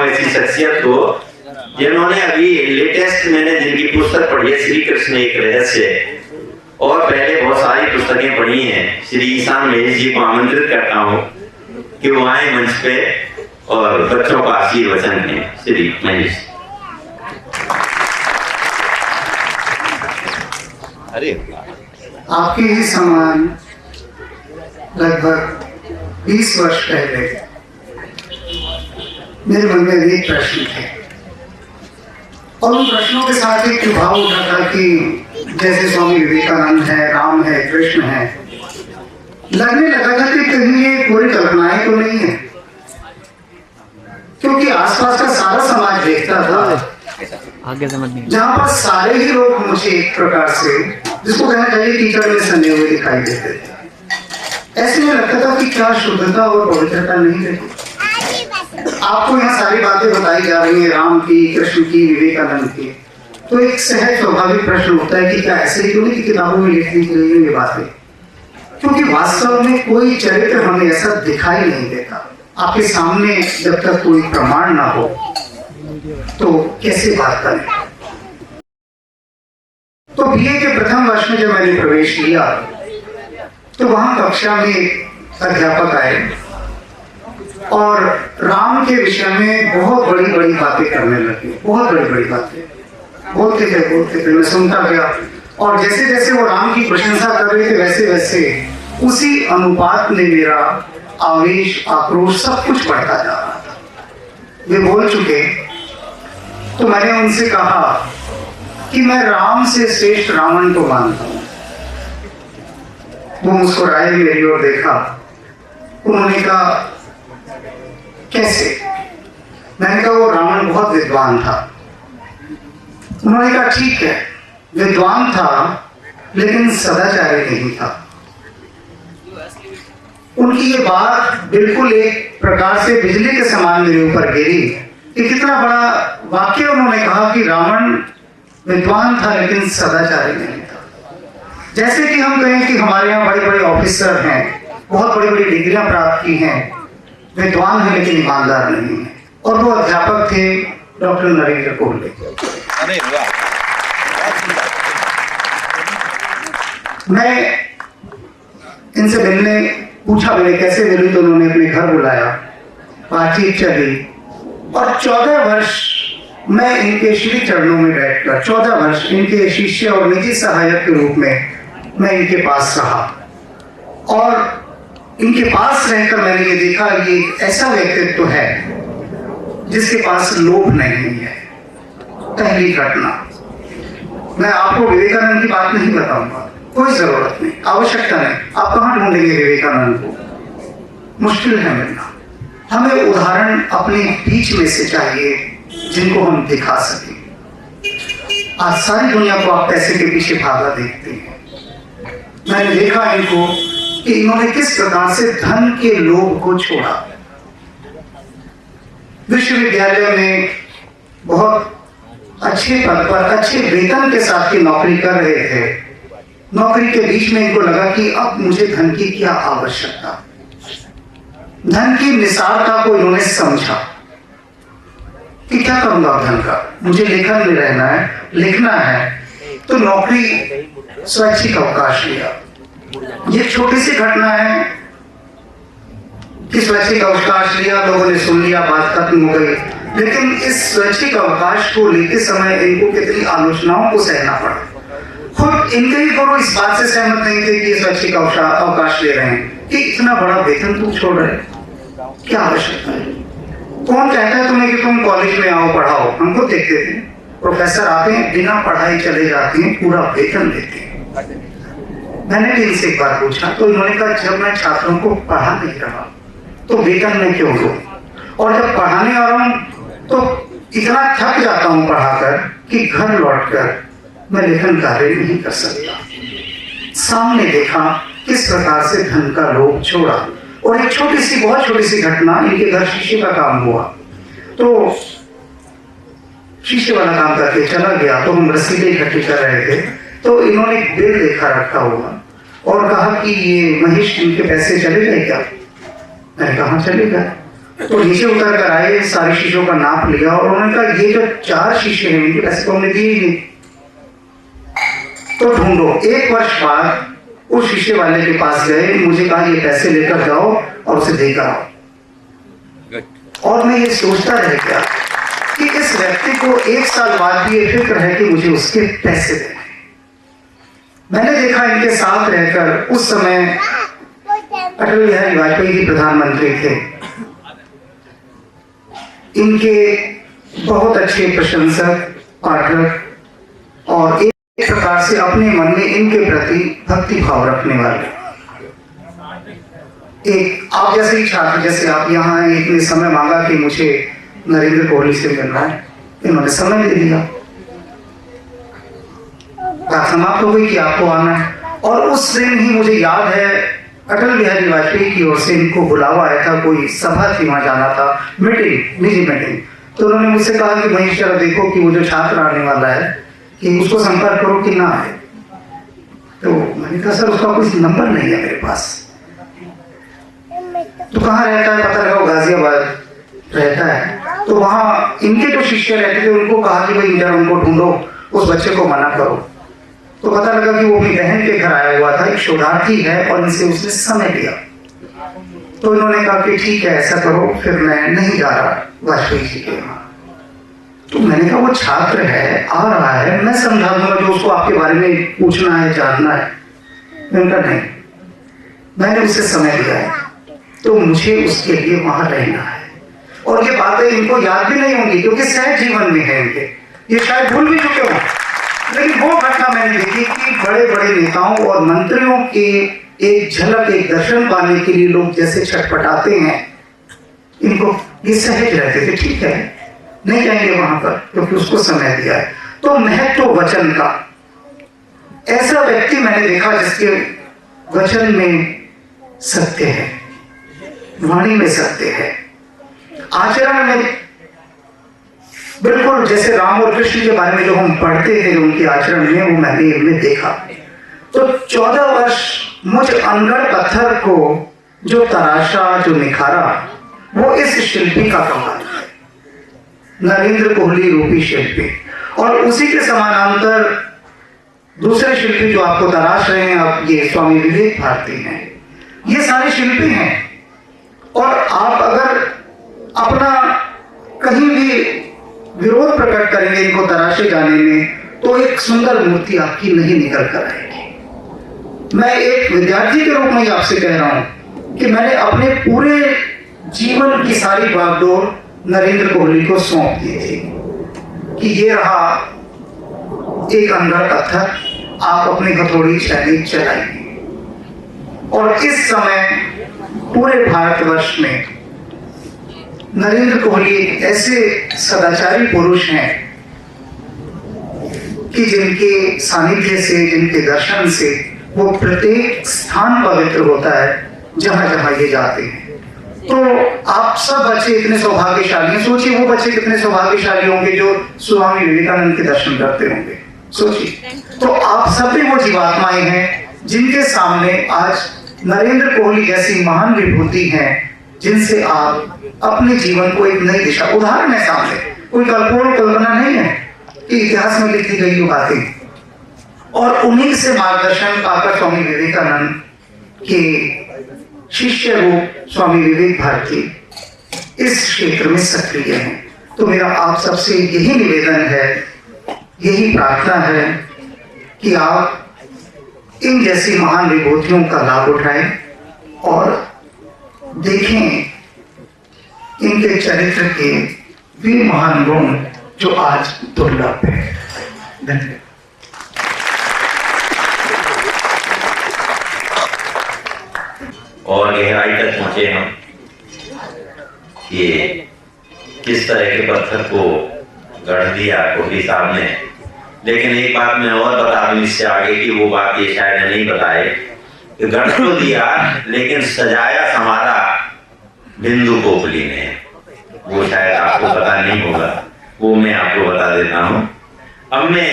हूँ ऐसी शख्सियत को जिन्होंने अभी लेटेस्ट मैंने जिनकी पुस्तक पढ़ी है श्री कृष्ण एक रहस्य, और पहले बहुत सारी पुस्तकें पढ़ी हैं। श्री ईशान महेश जी को आमंत्रित करता हूँ कि वो आए मंच पे और बच्चों का आशीर्वचन है। श्री महेश। अरे आपके ही समान लगभग 20 वर्ष पहले मेरे मन में अनेक प्रश्न थे, और उन प्रश्नों के साथ एक भाव उठा था कि जैसे स्वामी विवेकानंद है, राम है, कृष्ण है, लगने लगा था कि कहीं ये पूरी कल्पनाएं तो नहीं है, क्योंकि आसपास का सारा समाज देखता था आगे समझ नहीं, जहाँ पर सारे ही लोग मुझे एक प्रकार से जिसको कहना चाहिए कीचड़ में सने हुए दिखाई देते थे। ऐसे में लगता था कि क्या शुद्धता और पवित्रता नहीं रहती। आपको यहाँ सारी बातें बताई जा रही है, राम की, कृष्ण की, विवेकानंद की, तो एक सहज स्वाभाविक प्रश्न उठता है कि क्या ऐसे ही तो नहीं कि किताबों में लिख दी गई है ये बातें, क्योंकि वास्तव में कोई चरित्र हमें ऐसा दिखाई नहीं देता। आपके सामने जब तक कोई प्रमाण ना हो तो कैसे बात करें। तो बीए के प्रथम वर्ष में जब मैंने प्रवेश किया तो वहां कक्षा में अध्यापक आए और राम के विषय में बहुत बड़ी बड़ी बातें करने लगे, बहुत बड़ी बड़ी बातें बोलते थे, मैं सुनता गया, और जैसे जैसे वो राम की प्रशंसा कर रहे थे वैसे वैसे उसी अनुपात में मेरा आवेश, आक्रोश सब कुछ बढ़ता जा रहा था। वे बोल चुके तो मैंने उनसे कहा कि मैं राम से श्रेष्ठ रावण को मानता हूं। वो मुस्कुराए, मेरी ओर देखा, उन्होंने कहा कैसे? मैंने कहा वो रावण बहुत विद्वान था। उन्होंने कहा ठीक है, विद्वान था लेकिन सदाचारी नहीं था। उनकी ये बात बिल्कुल एक प्रकार से बिजली के समान मेरे ऊपर गिरी कि कितना बड़ा वाक्य उन्होंने कहा कि रावण विद्वान था लेकिन सदाचारी नहीं था। जैसे कि हम कहें कि हमारे यहाँ बड़े बड़े ऑफिसर हैं, बहुत बड़ी बड़ी डिग्रियां प्राप्त की हैं, विद्वान है लेकिन ईमानदार नहीं है, और वो अध्यापक थे डॉक्टर नरेंद्र कोहले। अरे वाह, मैं इनसे मिलने पूछा, मैंने कैसे मिलूं, तो उन्होंने अपने घर बुलाया, बातचीत चली, और 14 वर्ष मैं इनके श्री चरणों में बैठकर 14 वर्ष इनके शिष्य और निजी सहायक के रूप में मैं इनके पास रहा, और इनके पास रहकर मैंने ये देखा कि एक ऐसा व्यक्तित्व है जिसके पास लोभ नहीं है। पहली घटना, मैं आपको विवेकानंद की बात नहीं बताऊंगा, कोई जरूरत नहीं, आवश्यकता नहीं। आप कहाँ ढूंढेंगे विवेकानंद को? मुश्किल है मिलना। हमें उदाहरण अपने बीच में से चाहिए जिनको हम दिखा सकें। आज सारी दुनिया को आप पैसे के पीछे भागा देखते हैं। मैंने देखा इनको कि इन्होंने किस प्रकार से धन के लोभ को छोड़ा। विश्वविद्यालय में बहुत अच्छे पद पर अच्छे वेतन के साथ की नौकरी कर रहे थे। नौकरी के बीच में इनको लगा कि अब मुझे धन की क्या आवश्यकता। धन की निसारता को इन्होंने समझा कि क्या करूंगा धन का, मुझे लेखन में रहना है, लिखना है, तो नौकरी स्वैच्छिक अवकाश लिया। ये छोटी सी घटना है कि स्वैच्छिक अवकाश लिया, लोगों ने सुन लिया, बात खत्म हो गई। लेकिन इस स्वैच्छिक अवकाश को लेते समय इनको कितनी आलोचनाओं को सहना पड़ा। खुद इनके ही गुरु इस बात से सहमत नहीं थे कि ये स्वैच्छिक अवकाश ले रहे हैं कि इतना बड़ा वेतन तुम छोड़ रहे, क्या आवश्यकता है? कौन कहता है तुम्हें कि तुम कॉलेज में आओ पढ़ाओ? हमको देखते थे प्रोफेसर आते हैं, बिना पढ़ाई चले जाते हैं, पूरा वेतन देते हैं। मैंने भी इनसे एक बार पूछा तो इन्होंने कहा जब मैं छात्रों को पढ़ा नहीं रहा तो वेतन में क्यों दूं, और जब पढ़ाने आ रहा हूं तो इतना थक जाता हूं पढ़ाकर कि घर लौटकर मैं लेखन कार्य नहीं कर सकता। सामने देखा किस प्रकार से धन का लोभ छोड़ा, और एक छोटी सी, बहुत छोटी सी घटना, इनके घर शीशे का काम हुआ तो शीशे वाला काम करके चला गया, तो हम रसीदें इकट्ठी कर रहे थे, तो इन्होंने बिल देखा रखा हुआ और कहा कि ये महेश, इनके पैसे चले गए क्या? मैंने कहा चले गए। तो नीचे उतर कर आए, सारे शीशों का नाप लिया और उन्होंने कहा ये जो 4 शीशे हैं इनके पैसे तो हमने दिए ही नहीं, तो ढूंढो। 1 वर्ष बाद उस शीशे वाले के पास गए, मुझे कहा ये पैसे लेकर जाओ और उसे देकर आओ। और मैं ये सोचता रह गया कि इस व्यक्ति को 1 साल बाद भी ये फिक्र है कि मुझे उसके पैसे देने। मैंने देखा इनके साथ रहकर, उस समय अटल बिहारी वाजपेयी जी प्रधानमंत्री थे, इनके बहुत अच्छे प्रशंसक, पाठक और एक प्रकार से अपने मन में इनके प्रति भक्ति भाव रखने वाले। एक आप जैसे ही छात्र, जैसे आप यहाँ आए, इतने समय मांगा कि मुझे नरेंद्र कोहली से मिलना है, इन्होंने समय दे दिया, बात समाप्त हो गई कि आपको आना है। और उस दिन ही मुझे याद है अटल बिहारी वाजपेयी की ओर से इनको बुलावा आया था, कोई सभा थी, वहां जाना था, मीटिंग, निजी मीटिंग। तो उन्होंने मुझसे कहा कि महेश जरा देखो कि वो जो छात्र आने वाला है कि उसको संपर्क करो कि ना आए। तो मैंने कहा सर उसका कोई नंबर नहीं है मेरे पास। तो कहाँ रहता है, पता लगा गाजियाबाद रहता है। तो वहाँ इनके जो शिष्य रहते थे उनको कहा कि भाई जरा उनको ढूंढो, उस बच्चे को मना करो। तो पता लगा कि वो अपनी बहन के घर आया हुआ था, एक शोधार्थी है, और इनसे उसने समय लिया। तो इन्होंने कहा कि ठीक है ऐसा करो, फिर मैं नहीं जा रहा वाजपेयी जी के वहां। तो मैंने कहा वो छात्र है, आ रहा है, मैं समझा दूंगा, जो उसको आपके बारे में पूछना है, जानना है। मैंने कहा नहीं, मैंने उसे समय दिया है तो मुझे उसके लिए वहां रहना है। और ये बातें इनको याद भी नहीं होंगी क्योंकि सहज जीवन में है इनके, ये शायद भूल भी चुके हों। लेकिन वो घटना मैंने देखी कि बड़े बड़े नेताओं और मंत्रियों के एक झलक, एक दर्शन पाने के लिए लोग जैसे छटपटाते हैं, इनको ये सहज रहते थे, ठीक है नहीं जाएंगे वहां पर क्योंकि उसको समय दिया है। तो महत्व वचन का, ऐसा व्यक्ति मैंने देखा जिसके वचन में सत्य है, वाणी में सत्य है, आचरण में बिल्कुल जैसे राम और कृष्ण के बारे में जो हम पढ़ते थे उनके आचरण में, वो मैंने इनमें देखा। तो 14 वर्ष मुझ अनगढ़ पत्थर को जो तराशा, जो निखारा, वो इस शिल्पी का कमाल है, नरेंद्र कोहली रूपी शिल्पी। और उसी के समानांतर दूसरे शिल्पी जो आपको तराश रहे हैं अब, ये स्वामी विवेक भारती हैं। ये सारे शिल्पी हैं और आप अगर अपना कहीं भी विरोध प्रकट करेंगे इनको तराशे जाने में, तो एक सुंदर मूर्ति आपकी नहीं निकल कर आएगी। मैं एक विद्यार्थी के रूप में आपसे कह रहा हूं कि मैंने अपने पूरे जीवन की सारी बागडोर नरेंद्र कोहली को सौंप दी थी कि ये रहा एक अनगढ़ पत्थर, आप अपनी हथौड़ी चलाइए चलाइए। और इस समय पूरे भारतवर्ष में नरेंद्र कोहली एक ऐसे सदाचारी पुरुष हैं कि जिनके सानिध्य से, जिनके दर्शन से वो प्रत्येक स्थान पवित्र होता है जहां जहां ये जाते हैं। तो आप सब बच्चे इतने सौभाग्यशाली हैं, सोचिए वो बच्चे कितने सौभाग्यशाली होंगे जो स्वामी विवेकानंद के दर्शन करते होंगे, सोचिए। तो आप सब भी वो जीवात्माएं हैं जिनके सामने आज नरेंद्र कोहली जैसी महान विभूति हैं, जिनसे आप अपने जीवन को एक नई दिशा, उदाहरण है सामने, कोई कल्पना नहीं है कि इतिहास में लिखी गई ये बातें। और उन्हीं से मार्गदर्शन पाकर स्वामी विवेकानंद के शिष्य रूप स्वामी विवेक भारती इस क्षेत्र में सक्रिय हैं। तो मेरा आप सबसे यही निवेदन है, यही प्रार्थना है कि आप इन जैसी महान विभूतियों का लाभ उठाएं और देखें इनके चरित्र के वे महान गुण जो आज दुर्लभ है। धन्यवाद। और गहराई तक पहुंचे हम कि किस तरह के पत्थर को गढ़ दिया कोहली साहब ने। लेकिन एक बात मैं और बता दूं इससे आगे की, वो बात ये शायद नहीं बताए कि गढ़ तो दिया लेकिन सजाया संवारा बिंदु कोहली ने। वो शायद आपको पता नहीं होगा, वो मैं आपको बता देता हूँ। हमने